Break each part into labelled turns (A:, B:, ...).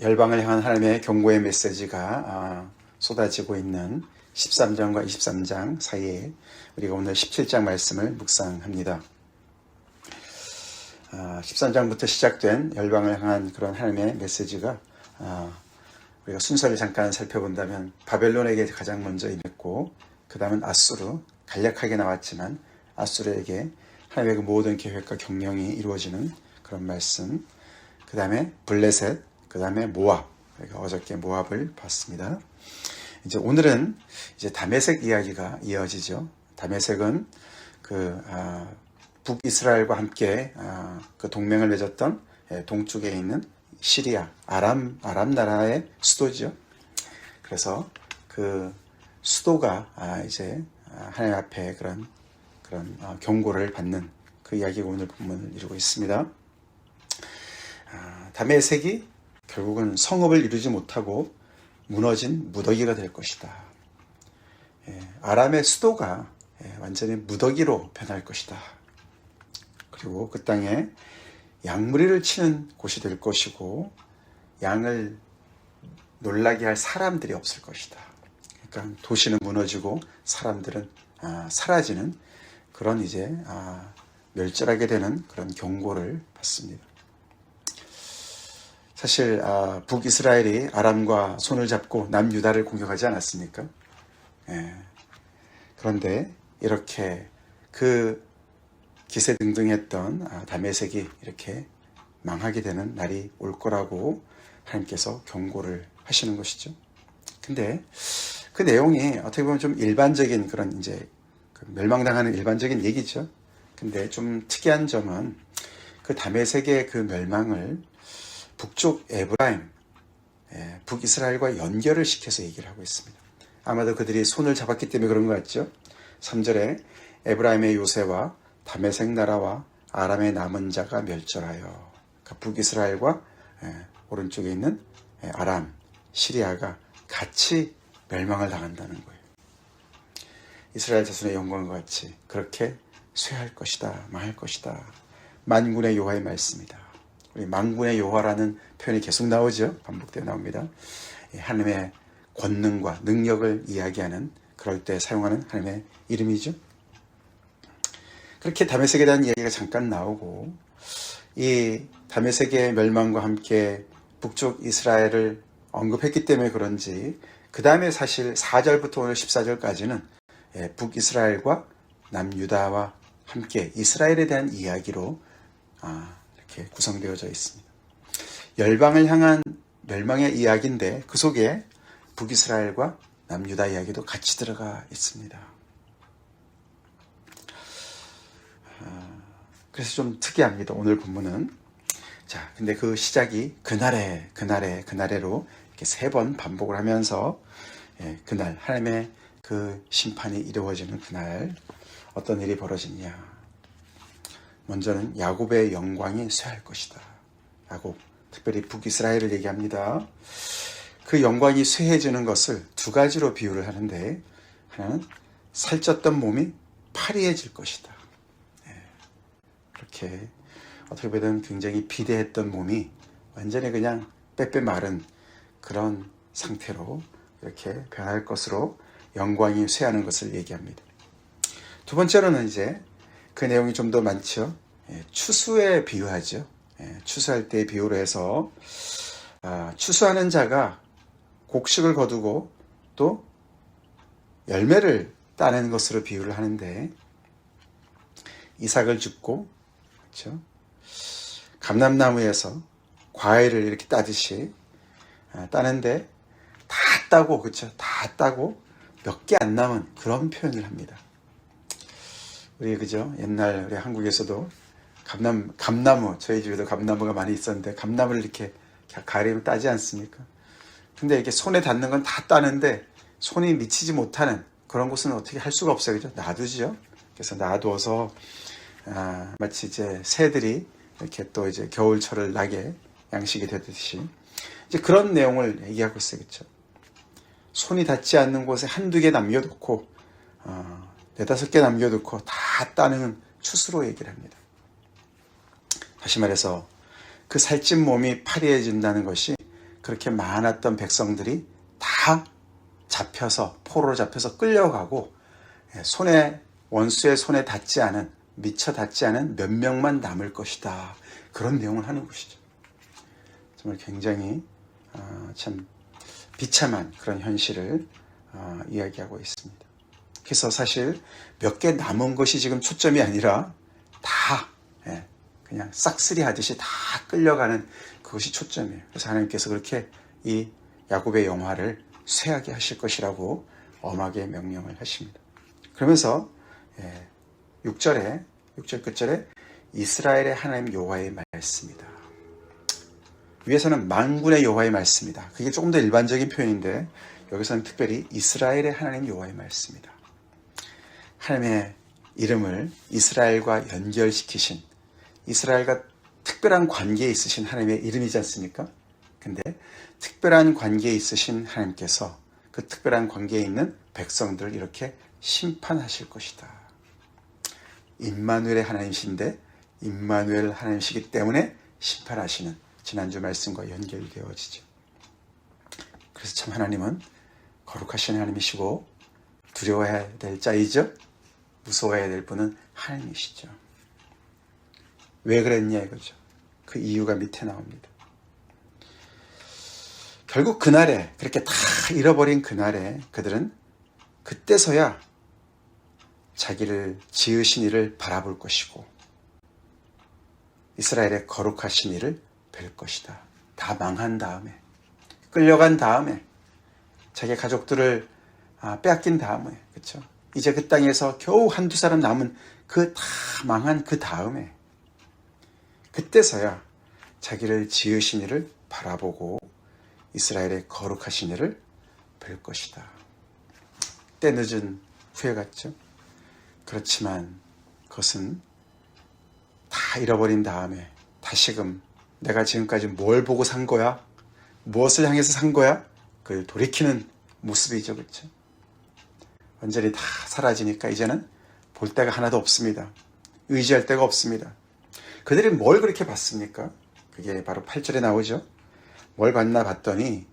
A: 열방을 향한 하나님의 경고의 메시지가 쏟아지고 있는 13장과 23장 사이에 우리가 오늘 17장 말씀을 묵상합니다. 13장부터 시작된 열방을 향한 그런 하나님의 메시지가 우리가 순서를 잠깐 살펴본다면 바벨론에게 가장 먼저 임했고, 그 다음은 아수르, 간략하게 나왔지만 아수르에게 하나님의 그 모든 계획과 경영이 이루어지는 그런 말씀, 그 다음에 블레셋, 그 다음에 모압, 우리가 어저께 모압을 봤습니다. 이제 오늘은 이제 다메섹 이야기가 이어지죠. 다메섹은 북이스라엘과 함께 그 동맹을 맺었던 동쪽에 있는 시리아, 아람 나라의 수도죠. 그래서 그 수도가 이제 하나님 앞에 그런 경고를 받는 그 이야기가 오늘 본문을 이루고 있습니다. 다메섹이 결국은 성읍을 이루지 못하고 무너진 무더기가 될 것이다. 아람의 수도가 완전히 무더기로 변할 것이다. 그리고 그 땅에 양무리를 치는 곳이 될 것이고, 양을 놀라게 할 사람들이 없을 것이다. 그러니까 도시는 무너지고 사람들은 사라지는 그런 이제 멸절하게 되는 그런 경고를 받습니다. 사실 북이스라엘이 아람과 손을 잡고 남유다를 공격하지 않았습니까? 그런데 이렇게 그 기세등등했던 다메섹이 이렇게 망하게 되는 날이 올 거라고 하나님께서 경고를 하시는 것이죠. 근데 그 내용이 어떻게 보면 좀 일반적인 그런 이제 멸망당하는 일반적인 얘기죠. 근데 좀 특이한 점은 그 다메섹의 그 멸망을 북쪽 에브라임, 북이스라엘과 연결을 시켜서 얘기를 하고 있습니다. 아마도 그들이 손을 잡았기 때문에 그런 것 같죠. 3절에 에브라임의 요새와 다메섹 나라와 아람의 남은 자가 멸절하여, 그러니까 북이스라엘과 오른쪽에 있는 아람, 시리아가 같이 멸망을 당한다는 거예요. 이스라엘 자손의 영광과 같이 그렇게 쇠할 것이다, 망할 것이다. 만군의 여호와의 말씀이다. 우리 만군의 여호와라는 표현이 계속 나오죠. 반복되어 나옵니다. 하나님의 권능과 능력을 이야기하는, 그럴 때 사용하는 하나님의 이름이죠. 그렇게 다메섹에 대한 이야기가 잠깐 나오고, 이 다메섹의 멸망과 함께 북쪽 이스라엘을 언급했기 때문에 그런지 그 다음에 사실 4절부터 오늘 14절까지는 북이스라엘과 남유다와 함께 이스라엘에 대한 이야기로 이렇게 구성되어져 있습니다. 열방을 향한 멸망의 이야기인데 그 속에 북이스라엘과 남유다 이야기도 같이 들어가 있습니다. 그래서 좀 특이합니다. 오늘 본문은. 자, 근데 그 시작이 그날에로 이렇게 3번 반복을 하면서 그날 하나님의 그 심판이 이루어지는 그날 어떤 일이 벌어지냐. 먼저는 야곱의 영광이 쇠할 것이다. 야곱, 특별히 북이스라엘을 얘기합니다. 그 영광이 쇠해지는 것을 2가지로 비유를 하는데, 하나는 살쪘던 몸이 파리해질 것이다. 그렇게 어떻게 보면 굉장히 비대했던 몸이 완전히 그냥 빼빼 마른 그런 상태로 이렇게 변할 것으로 영광이 쇠하는 것을 얘기합니다. 2번째로는 이제 그 내용이 좀 더 많죠. 추수에 비유하죠. 추수할 때 비유로 해서 추수하는 자가 곡식을 거두고 또 열매를 따내는 것으로 비유를 하는데, 이삭을 줍고, 그렇죠? 감람나무에서 과일을 이렇게 따듯이 따는데 다 따고, 그렇죠? 다 따고 몇 개 안 남은 그런 표현을 합니다. 우리 그죠? 옛날 우리 한국에서도 감나무, 저희 집에도 감나무가 많이 있었는데 감나무를 이렇게 가리면 따지 않습니까? 근데 이렇게 손에 닿는 건 다 따는데 손이 미치지 못하는 그런 곳은 어떻게 할 수가 없어요, 그죠? 놔두죠. 그래서 놔두어서 마치 이제 새들이 이렇게 또 이제 겨울철을 나게 양식이 되듯이 이제 그런 내용을 얘기하고 있어요, 그렇죠? 손이 닿지 않는 곳에 1-2개 남겨두고 4-5개 남겨두고 다 따는 추수로 얘기를 합니다. 다시 말해서 그 살찐 몸이 파리해진다는 것이 그렇게 많았던 백성들이 다 잡혀서 포로로 잡혀서 끌려가고 원수의 손에 닿지 않은 미처 닿지 않은 몇 명만 남을 것이다. 그런 내용을 하는 것이죠. 정말 굉장히 참 비참한 그런 현실을 이야기하고 있습니다. 그래서 사실 몇 개 남은 것이 지금 초점이 아니라 다 그냥 싹쓸이 하듯이 다 끌려가는 그것이 초점이에요. 그래서 하나님께서 그렇게 이 야곱의 영화를 쇠하게 하실 것이라고 엄하게 명령을 하십니다. 그러면서 6절 끝절에 이스라엘의 하나님 여호와의 말씀이다. 위에서는 만군의 여호와의 말씀이다. 그게 조금 더 일반적인 표현인데 여기서는 특별히 이스라엘의 하나님 여호와의 말씀이다. 하나님의 이름을 이스라엘과 연결시키신, 이스라엘과 특별한 관계에 있으신 하나님의 이름이지 않습니까? 근데 특별한 관계에 있으신 하나님께서 그 특별한 관계에 있는 백성들을 이렇게 심판하실 것이다. 임마누엘의 하나님이신데 임마누엘 하나님이시기 때문에 심판하시는 지난주 말씀과 연결되어지죠. 그래서 참 하나님은 거룩하신 하나님이시고 두려워해야 될 자이죠. 무서워해야 될 분은 하나님이시죠. 왜 그랬냐 이거죠. 그 이유가 밑에 나옵니다. 결국 그날에, 그렇게 다 잃어버린 그날에 그들은 그때서야 자기를 지으신 이를 바라볼 것이고 이스라엘의 거룩하신 이를 뵐 것이다. 다 망한 다음에, 끌려간 다음에, 자기 가족들을 빼앗긴 다음에, 그렇죠? 이제 그 땅에서 겨우 한두 사람 남은 그 다 망한 그 다음에 그때서야 자기를 지으신 이를 바라보고 이스라엘의 거룩하신 이를 뵐 것이다. 때 늦은 후회 같죠? 그렇지만 그것은 다 잃어버린 다음에 다시금 내가 지금까지 뭘 보고 산 거야? 무엇을 향해서 산 거야? 그걸 돌이키는 모습이죠. 그렇죠? 완전히 다 사라지니까 이제는 볼 데가 하나도 없습니다. 의지할 데가 없습니다. 그들이 뭘 그렇게 봤습니까? 그게 바로 8절에 나오죠. 뭘 봤나 봤더니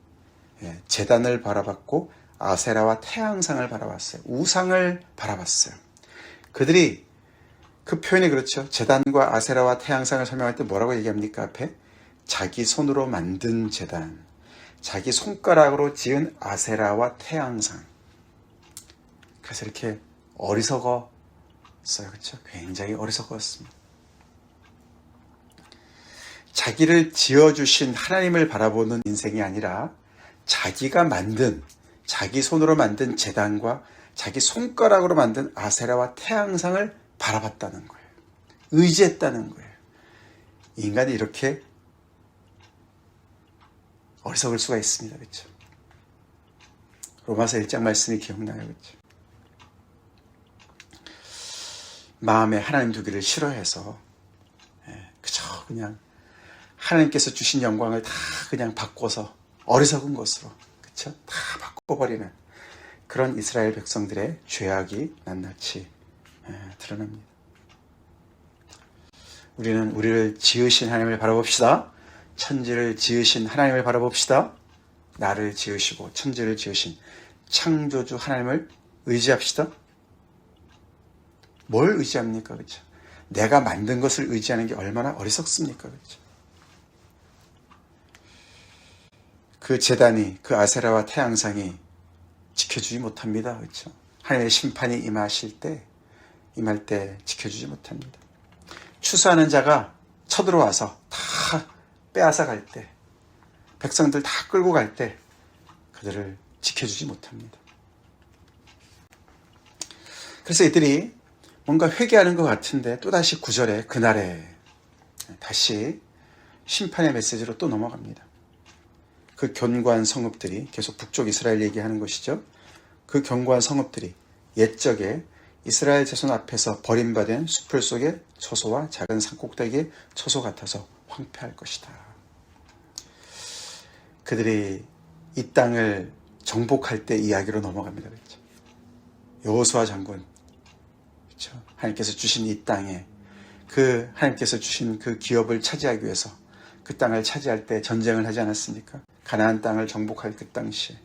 A: 제단을 바라봤고 아세라와 태양상을 바라봤어요. 우상을 바라봤어요. 그들이 그 표현이 그렇죠. 제단과 아세라와 태양상을 설명할 때 뭐라고 얘기합니까? 앞에 자기 손으로 만든 제단, 자기 손가락으로 지은 아세라와 태양상. 그래서 이렇게 어리석었어요. 그렇죠? 굉장히 어리석었습니다. 자기를 지어주신 하나님을 바라보는 인생이 아니라 자기가 만든, 자기 손으로 만든 제단과 자기 손가락으로 만든 아세라와 태양상을 바라봤다는 거예요. 의지했다는 거예요. 인간이 이렇게 어리석을 수가 있습니다. 그렇죠? 로마서 1장 말씀이 기억나요. 그렇죠? 마음에 하나님 두기를 싫어해서 그저 그냥 하나님께서 주신 영광을 다 그냥 바꿔서 어리석은 것으로, 그렇죠? 다 바꿔버리는 그런 이스라엘 백성들의 죄악이 낱낱이 드러납니다. 우리는 우리를 지으신 하나님을 바라봅시다. 천지를 지으신 하나님을 바라봅시다. 나를 지으시고 천지를 지으신 창조주 하나님을 의지합시다. 뭘 의지합니까? 그렇죠? 내가 만든 것을 의지하는 게 얼마나 어리석습니까? 그렇죠? 그 제단이, 그 아세라와 태양상이 지켜주지 못합니다. 그렇죠? 하나님의 심판이 임할 때 지켜주지 못합니다. 추수하는 자가 쳐들어와서 다 빼앗아 갈 때, 백성들 다 끌고 갈 때 그들을 지켜주지 못합니다. 그래서 이들이 뭔가 회개하는 것 같은데 또다시 9절에 그날에 다시 심판의 메시지로 또 넘어갑니다. 그 견고한 성읍들이, 계속 북쪽 이스라엘 얘기하는 것이죠. 그 견고한 성읍들이 옛적에 이스라엘 자손 앞에서 버림받은 수풀 속의 처소와 작은 산꼭대기의 처소 같아서 황폐할 것이다. 그들이 이 땅을 정복할 때 이야기로 넘어갑니다. 그렇죠? 여호수아 장군, 그렇죠? 하나님께서 주신 이 땅에 하나님께서 주신 그 기업을 차지하기 위해서 그 땅을 차지할 때 전쟁을 하지 않았습니까? 가나안 땅을 정복할 그 당시에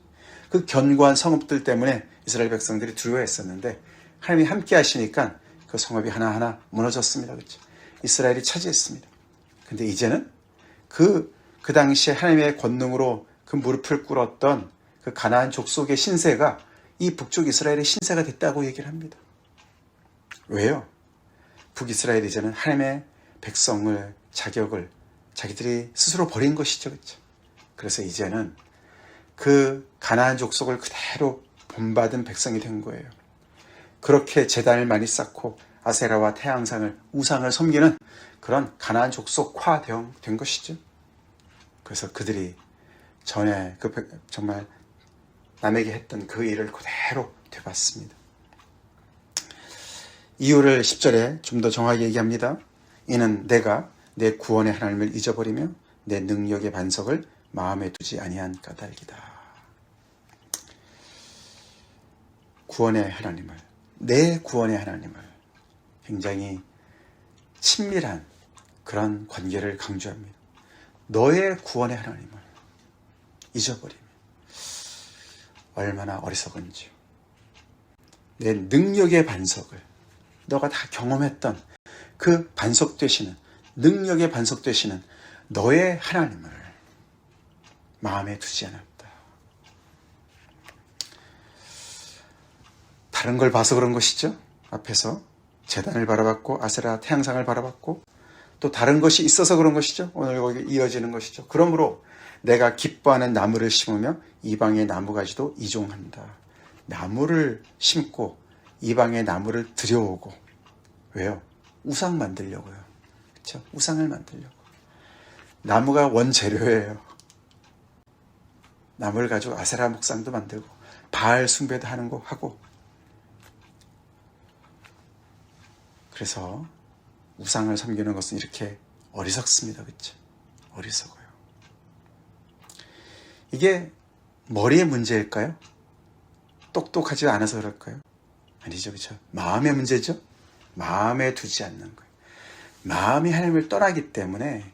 A: 그 견고한 성읍들 때문에 이스라엘 백성들이 두려워했었는데 하나님이 함께 하시니까 그 성읍이 하나하나 무너졌습니다. 그렇죠? 이스라엘이 차지했습니다. 근데 이제는 그 당시에 하나님의 권능으로 그 무릎을 꿇었던 그 가나안 족속의 신세가 이 북쪽 이스라엘의 신세가 됐다고 얘기를 합니다. 왜요? 북이스라엘이 이제는 하나님의 백성을, 자격을 자기들이 스스로 버린 것이죠. 그렇죠? 그래서 이제는 그 가나안 족속을 그대로 본받은 백성이 된 거예요. 그렇게 제단을 많이 쌓고 아세라와 태양상을, 우상을 섬기는 그런 가나안 족속화된 것이죠. 그래서 그들이 전에 정말 남에게 했던 그 일을 그대로 되받습니다. 이유를 10절에 좀 더 정확히 얘기합니다. 이는 내가 내 구원의 하나님을 잊어버리며 내 능력의 반석을 마음에 두지 아니한 까닭이다. 구원의 하나님을, 내 구원의 하나님을 굉장히 친밀한 그런 관계를 강조합니다. 너의 구원의 하나님을 잊어버리면 얼마나 어리석은지. 내 능력의 반석을, 너가 다 경험했던 그 반석 되시는, 능력의 반석 되시는 너의 하나님을 마음에 두지 않았다. 다른 걸 봐서 그런 것이죠. 앞에서 제단을 바라봤고 아세라 태양상을 바라봤고 또 다른 것이 있어서 그런 것이죠. 오늘 거기 이어지는 것이죠. 그러므로 내가 기뻐하는 나무를 심으며 이방의 나무가지도 이종한다. 나무를 심고 이방의 나무를 들여오고. 왜요? 우상 만들려고요. 그렇죠? 우상을 만들려고. 나무가 원재료예요. 나무를 가지고 아세라 목상도 만들고 바알 숭배도 하는 거 하고. 그래서 우상을 섬기는 것은 이렇게 어리석습니다. 그렇죠? 어리석어요. 이게 머리의 문제일까요? 똑똑하지 않아서 그럴까요? 아니죠. 그렇죠? 마음의 문제죠. 마음에 두지 않는 거예요. 마음이 하나님을 떠나기 때문에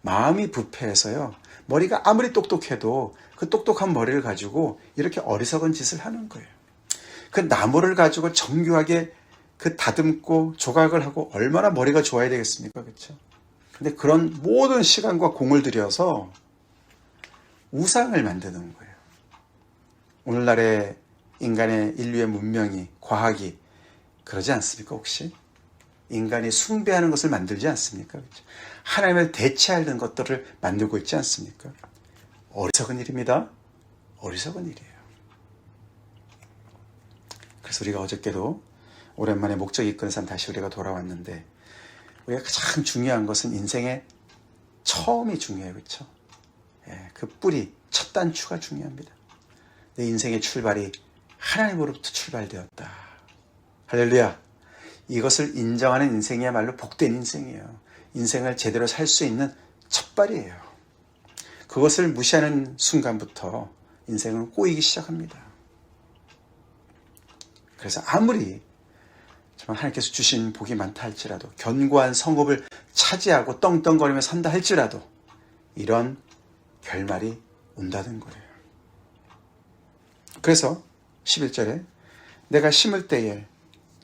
A: 마음이 부패해서요. 머리가 아무리 똑똑해도 그 똑똑한 머리를 가지고 이렇게 어리석은 짓을 하는 거예요. 그 나무를 가지고 정교하게 그 다듬고 조각을 하고 얼마나 머리가 좋아야 되겠습니까? 그렇죠? 근데 그런 모든 시간과 공을 들여서 우상을 만드는 거예요. 오늘날의 인간의 인류의 문명이, 과학이 그러지 않습니까? 혹시? 인간이 숭배하는 것을 만들지 않습니까? 그렇죠? 하나님을 대체하는 것들을 만들고 있지 않습니까? 어리석은 일입니다. 어리석은 일이에요. 그래서 우리가 어저께도 오랜만에 목적이 이끄는 삶 다시 우리가 돌아왔는데 우리가 가장 중요한 것은 인생의 처음이 중요해요. 그렇죠? 예, 그 뿌리, 첫 단추가 중요합니다. 내 인생의 출발이 하나님으로부터 출발되었다. 할렐루야. 이것을 인정하는 인생이야말로 복된 인생이에요. 인생을 제대로 살 수 있는 첫발이에요. 그것을 무시하는 순간부터 인생은 꼬이기 시작합니다. 그래서 아무리 정말 하나님께서 주신 복이 많다 할지라도, 견고한 성읍을 차지하고 떵떵거리며 산다 할지라도 이런 결말이 온다는 거예요. 그래서 11절에 내가 심을 때에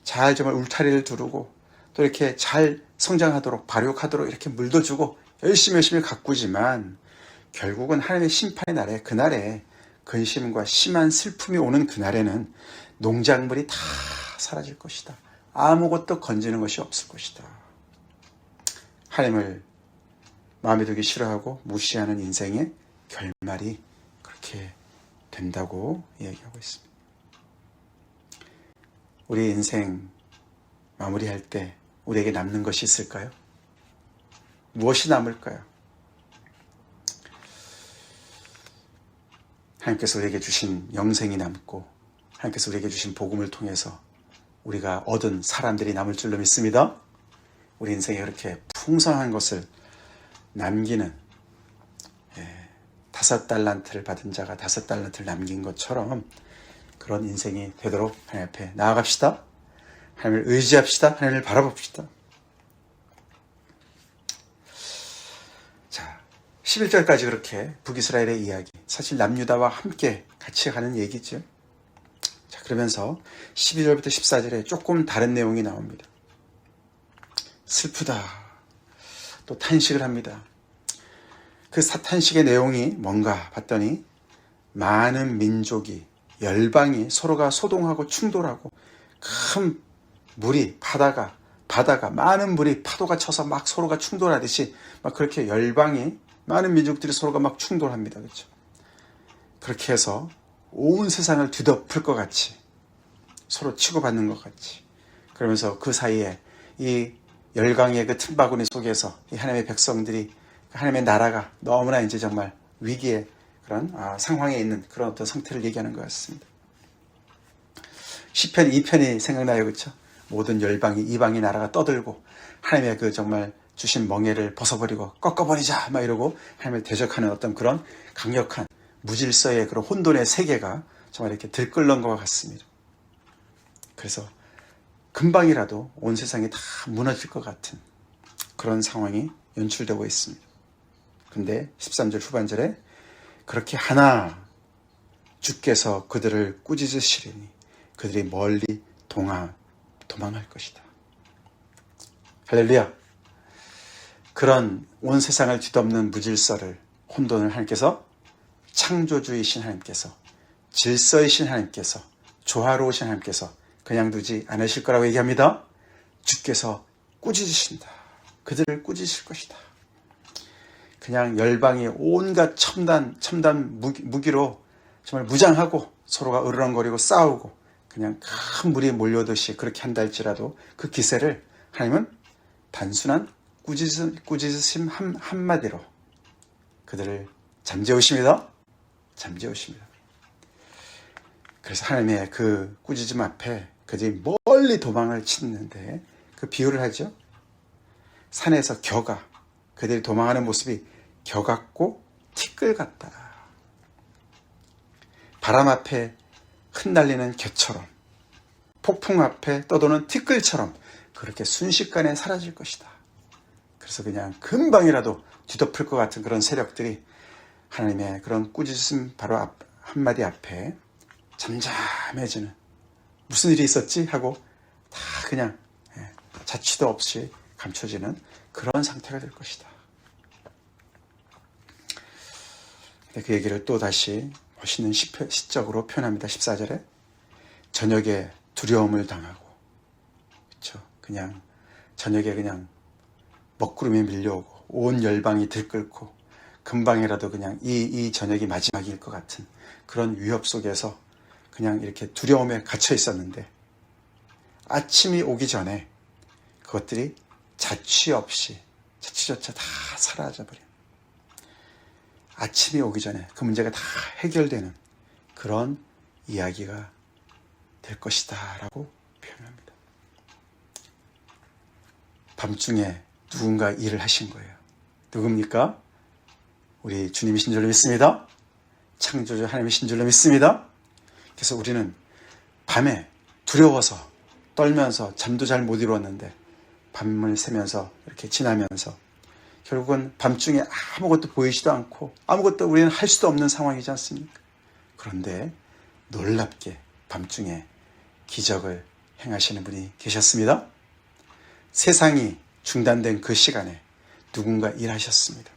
A: 잘 정말 울타리를 두르고 또 이렇게 잘 성장하도록 발육하도록 이렇게 물도 주고 열심히 가꾸지만 결국은 하나님의 심판의 날에, 그날에 근심과 심한 슬픔이 오는 그날에는 농작물이 다 사라질 것이다. 아무것도 건지는 것이 없을 것이다. 하나님을 마음에 두기 싫어하고 무시하는 인생의 결말이 그렇게 된다고 이야기하고 있습니다. 우리 인생 마무리할 때 우리에게 남는 것이 있을까요? 무엇이 남을까요? 하나님께서 우리에게 주신 영생이 남고 하나님께서 우리에게 주신 복음을 통해서 우리가 얻은 사람들이 남을 줄로 믿습니다. 우리 인생에 그렇게 풍성한 것을 남기는 5달란트를 받은 자가 5달란트를 남긴 것처럼 그런 인생이 되도록 하나님 앞에 나아갑시다. 하나님을 의지합시다. 하나님을 바라봅시다. 자, 11절까지 그렇게 북이스라엘의 이야기, 사실 남유다와 함께 같이 가는 얘기죠. 자, 그러면서 12절부터 14절에 조금 다른 내용이 나옵니다. 슬프다. 또 탄식을 합니다. 그 탄식의 내용이 뭔가 봤더니 많은 민족이, 열방이 서로가 소동하고 충돌하고 큰 물이 바다가 많은 물이 파도가 쳐서 막 서로가 충돌하듯이 막 그렇게 열방이, 많은 민족들이 서로가 막 충돌합니다. 그렇죠? 그렇게 해서 온 세상을 뒤덮을 것 같이, 서로 치고받는 것 같이, 그러면서 그 사이에 이 열강의 그 틈바구니 속에서 이 하나님의 백성들이, 하나님의 나라가 너무나 이제 정말 위기의 그런 상황에 있는 그런 어떤 상태를 얘기하는 것 같습니다. 시편 2편이 생각나요. 그렇죠? 모든 열방이, 이방의 나라가 떠들고 하나님의 그 정말 주신 멍에를 벗어버리고 꺾어버리자 막 이러고 하나님을 대적하는 어떤 그런 강력한 무질서의 그런 혼돈의 세계가 정말 이렇게 들끓는 것 같습니다. 그래서 금방이라도 온 세상이 다 무너질 것 같은 그런 상황이 연출되고 있습니다. 근데 13절 후반절에 그렇게 하나 주께서 그들을 꾸짖으시리니 그들이 멀리 도망할 것이다. 할렐루야. 그런 온 세상을 뒤덮는 무질서를, 혼돈을 하나님께서, 창조주이신 하나님께서, 질서이신 하나님께서, 조화로우신 하나님께서 그냥 두지 않으실 거라고 얘기합니다. 주께서 꾸짖으신다. 그들을 꾸짖으실 것이다. 그냥 열방이 온갖 첨단 무기로 정말 무장하고 서로가 으르렁거리고 싸우고 그냥 큰 물이 몰려오듯이 그렇게 한다 할지라도 그 기세를 하나님은 단순한 꾸짖으심 한마디로 그들을 잠재우십니다. 잠재우십니다. 그래서 하나님의 그 꾸짖음 앞에 그들이 멀리 도망을 치는데 그 비유를 하죠. 산에서 겨가, 그들이 도망하는 모습이 겨 같고 티끌 같다. 바람 앞에 흩날리는 겨처럼, 폭풍 앞에 떠도는 티끌처럼 그렇게 순식간에 사라질 것이다. 그래서 그냥 금방이라도 뒤덮을 것 같은 그런 세력들이 하나님의 그런 꾸짖음 바로 한마디 앞에 잠잠해지는, 무슨 일이 있었지? 하고 다 그냥 자취도 없이 감춰지는 그런 상태가 될 것이다. 그 얘기를 또 다시 멋있는 시적으로 표현합니다. 14절에 저녁에 두려움을 당하고, 그렇죠? 그냥 저녁에 그냥 먹구름이 밀려오고 온 열방이 들끓고 금방이라도 그냥 이 저녁이 마지막일 것 같은 그런 위협 속에서 그냥 이렇게 두려움에 갇혀 있었는데 아침이 오기 전에 그것들이 자취조차 다 사라져버린, 아침이 오기 전에 그 문제가 다 해결되는 그런 이야기가 될 것이다 라고 표현합니다. 밤중에 누군가 일을 하신 거예요. 누굽니까? 우리 주님이신 줄로 믿습니다. 창조주 하나님이신 줄로 믿습니다. 그래서 우리는 밤에 두려워서 떨면서 잠도 잘 못 이루었는데 밤을 새면서 이렇게 지나면서 결국은 밤중에 아무것도 보이지도 않고 아무것도 우리는 할 수도 없는 상황이지 않습니까? 그런데 놀랍게 밤중에 기적을 행하시는 분이 계셨습니다. 세상이 중단된 그 시간에 누군가 일하셨습니다.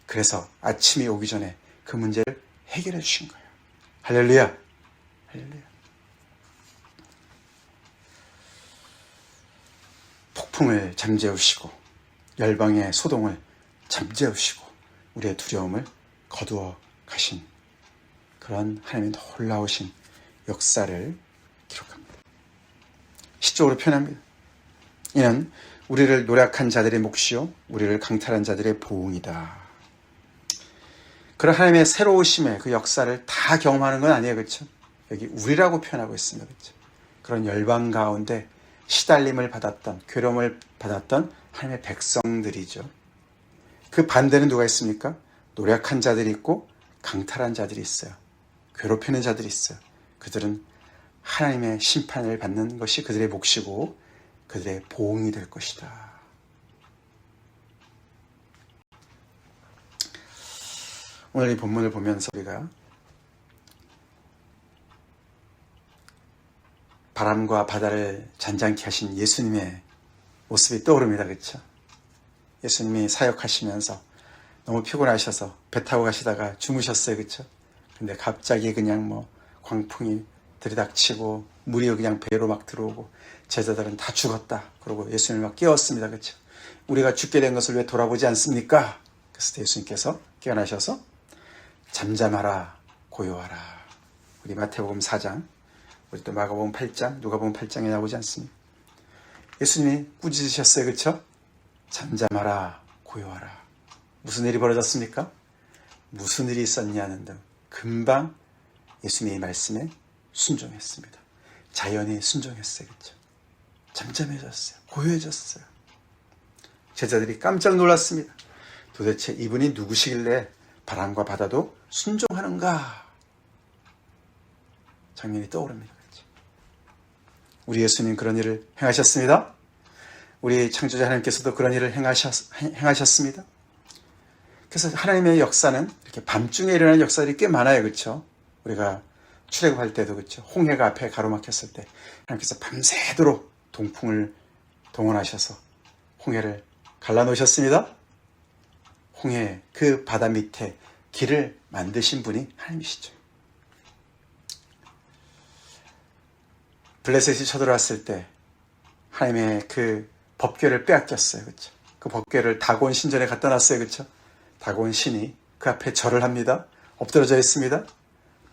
A: 그래서 아침이 오기 전에 그 문제를 해결해 주신 거예요. 할렐루야. 할렐루야. 폭풍을 잠재우시고 열방의 소동을 잠재우시고 우리의 두려움을 거두어 가신 그런 하나님의 놀라우신 역사를 기록합니다. 시적으로 표현합니다. 이는 우리를 노력한 자들의 몫이요 우리를 강탈한 자들의 보응이다. 그런 하나님의 새로우심의 그 역사를 다 경험하는 건 아니에요. 그렇죠? 여기 우리라고 표현하고 있습니다. 그렇죠? 그런 열방 가운데 시달림을 받았던, 괴로움을 받았던 하나님의 백성들이죠. 그 반대는 누가 있습니까? 노력한 자들이 있고 강탈한 자들이 있어요. 괴롭히는 자들이 있어요. 그들은 하나님의 심판을 받는 것이 그들의 몫이고 그들의 보응이 될 것이다. 오늘 이 본문을 보면서 우리가 바람과 바다를 잔잔케 하신 예수님의 모습이 떠오릅니다. 그렇죠? 예수님이 사역하시면서 너무 피곤하셔서 배 타고 가시다가 주무셨어요. 그렇죠? 근데 갑자기 그냥 뭐 광풍이 들이닥치고 물이 그냥 배로 막 들어오고 제자들은 다 죽었다. 그러고 예수님을 막 깨웠습니다. 그렇죠? 우리가 죽게 된 것을 왜 돌아보지 않습니까? 그래서 예수님께서 깨어나셔서 잠잠하라 고요하라. 우리 마태복음 4장, 우리 또 마가복음 8장, 누가복음 8장에 나오지 않습니까? 예수님이 꾸짖으셨어요. 그렇죠? 잠잠하라 고요하라. 무슨 일이 벌어졌습니까? 무슨 일이 있었냐는 등 금방 예수님의 말씀에 순종했습니다. 자연히 순종했어요. 그렇죠? 잠잠해졌어요. 고요해졌어요. 제자들이 깜짝 놀랐습니다. 도대체 이분이 누구시길래 바람과 바다도 순종하는가? 장면이 떠오릅니다. 그렇죠? 우리 예수님 그런 일을 행하셨습니다. 우리 창조자 하나님께서도 그런 일을 행하셨습니다. 그래서 하나님의 역사는 이렇게 밤중에 일어나는 역사들이 꽤 많아요. 그렇죠? 우리가 출애굽할 때도 그렇죠. 홍해가 앞에 가로막혔을 때 하나님께서 밤새도록 동풍을 동원하셔서 홍해를 갈라놓으셨습니다. 홍해 그 바다 밑에 길을 만드신 분이 하나님이시죠. 블레셋이 쳐들어왔을 때 하나님의 그 법궤를 빼앗겼어요. 그렇죠? 그 법궤를 다곤 신전에 갖다 놨어요. 그렇죠? 다곤 신이 그 앞에 절을 합니다. 엎드러져 있습니다.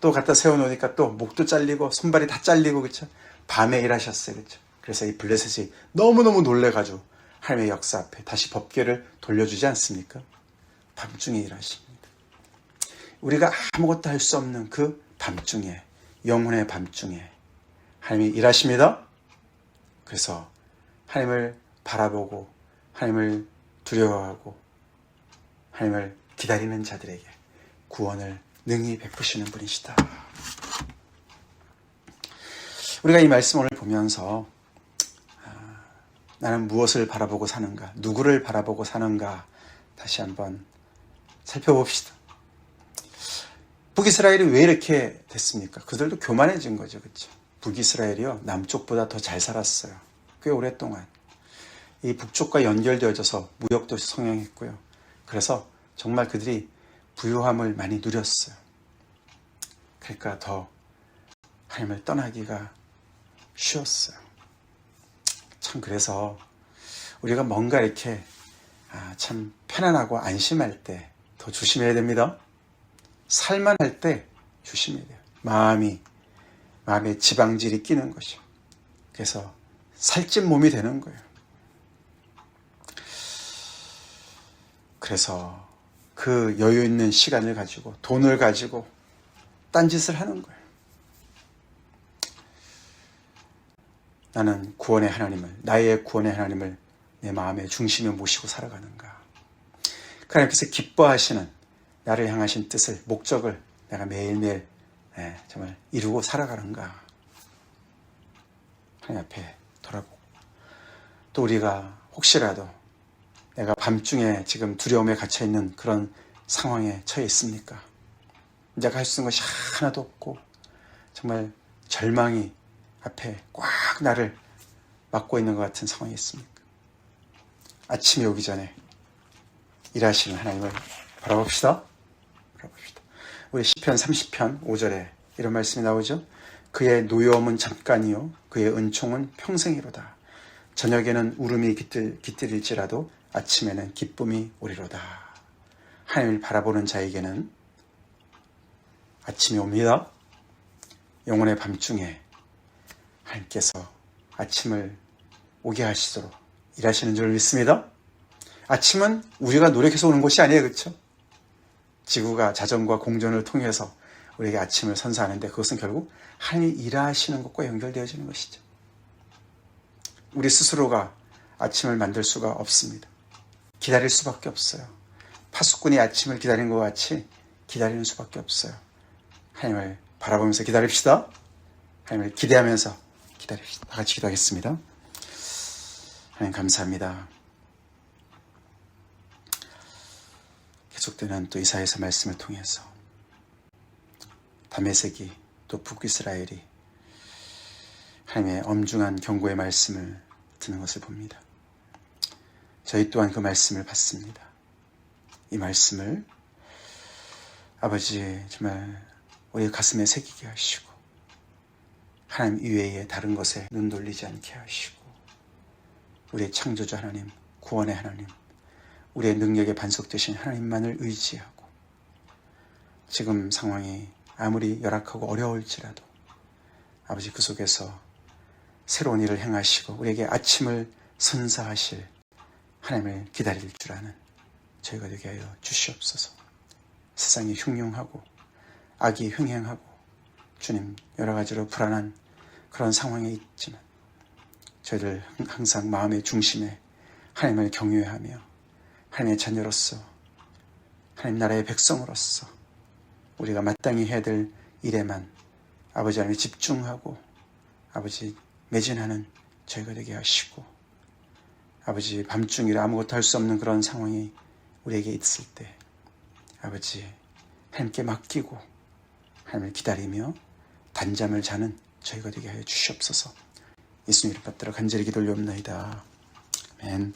A: 또 갖다 세워놓으니까 또 목도 잘리고 손발이 다 잘리고 그렇죠? 밤에 일하셨어요. 그렇죠? 그래서 이 블레셋이 너무너무 놀래가지고 하나님의 역사 앞에 다시 법궤를 돌려주지 않습니까? 밤중에 일하십니다. 우리가 아무것도 할 수 없는 그 밤중에, 영혼의 밤중에 하나님이 일하십니다. 그래서 하나님을 바라보고 하나님을 두려워하고 하나님을 기다리는 자들에게 구원을 능히 베푸시는 분이시다. 우리가 이 말씀을 보면서 나는 무엇을 바라보고 사는가, 누구를 바라보고 사는가 다시 한번 살펴봅시다. 북이스라엘이 왜 이렇게 됐습니까? 그들도 교만해진 거죠. 그렇죠? 북이스라엘이요, 남쪽보다 더 잘 살았어요. 꽤 오랫동안. 이 북쪽과 연결되어져서 무역도 성행했고요. 그래서 정말 그들이 부유함을 많이 누렸어요. 그러니까 더 하나님을 떠나기가 쉬웠어요. 참 그래서 우리가 뭔가 이렇게 참 편안하고 안심할 때 더 조심해야 됩니다. 살만할 때 조심해야 돼요. 마음에 지방질이 끼는 것이요. 그래서 살찐 몸이 되는 거예요. 그래서 그 여유 있는 시간을 가지고 돈을 가지고 딴짓을 하는 거예요. 나는 구원의 하나님을, 나의 구원의 하나님을 내 마음의 중심에 모시고 살아가는가. 하나님께서 기뻐하시는 나를 향하신 뜻을, 목적을 내가 매일매일 정말 이루고 살아가는가. 하나님 앞에 돌아보고, 또 우리가 혹시라도 내가 밤중에 지금 두려움에 갇혀있는 그런 상황에 처해 있습니까? 내가 할 수 있는 것이 하나도 없고 정말 절망이 앞에 꽉 나를 막고 있는 것 같은 상황이 있습니까? 아침이 오기 전에 일하시는 하나님을 바라봅시다. 우리 시편 30편 5절에 이런 말씀이 나오죠. 그의 노여움은 잠깐이요 그의 은총은 평생이로다. 저녁에는 울음이 깃들일지라도 아침에는 기쁨이 오리로다. 하나님을 바라보는 자에게는 아침이 옵니다. 영혼의 밤중에 하나님께서 아침을 오게 하시도록 일하시는 줄 믿습니다. 아침은 우리가 노력해서 오는 것이 아니에요. 그렇죠? 지구가 자전과 공전을 통해서 우리에게 아침을 선사하는데 그것은 결국 하나님이 일하시는 것과 연결되어지는 것이죠. 우리 스스로가 아침을 만들 수가 없습니다. 기다릴 수밖에 없어요. 파수꾼이 아침을 기다리는 것 같이 기다리는 수밖에 없어요. 하나님을 바라보면서 기다립시다. 하나님을 기대하면서 기다립시다. 다 같이 기도하겠습니다. 하나님 감사합니다. 계속되는 또 이사야서 말씀을 통해서 다메섹이 또 북이스라엘이 하나님의 엄중한 경고의 말씀을 듣는 것을 봅니다. 저희 또한 그 말씀을 받습니다. 이 말씀을 아버지 정말 우리 가슴에 새기게 하시고 하나님 이외에 다른 것에 눈 돌리지 않게 하시고 우리의 창조주 하나님, 구원의 하나님, 우리의 능력의 반석 되신 하나님만을 의지하고 지금 상황이 아무리 열악하고 어려울지라도 아버지 그 속에서 새로운 일을 행하시고 우리에게 아침을 선사하실 하나님을 기다릴 줄 아는 저희가 되게 하여 주시옵소서. 세상이 흉흉하고 악이 횡행하고 주님 여러 가지로 불안한 그런 상황에 있지만 저희들 항상 마음의 중심에 하나님을 경외하며 하나님의 자녀로서 하나님 나라의 백성으로서 우리가 마땅히 해야 될 일에만 아버지 하나님에 집중하고 아버지 매진하는 저희가 되게 하시고 아버지 밤중이라 아무것도 할 수 없는 그런 상황이 우리에게 있을 때 아버지 하나님께 맡기고 하나님을 기다리며 단잠을 자는 저희가 되게 하여 주시옵소서. 예수님 이름 받들어 간절히 기도 올리옵나이다. 아멘.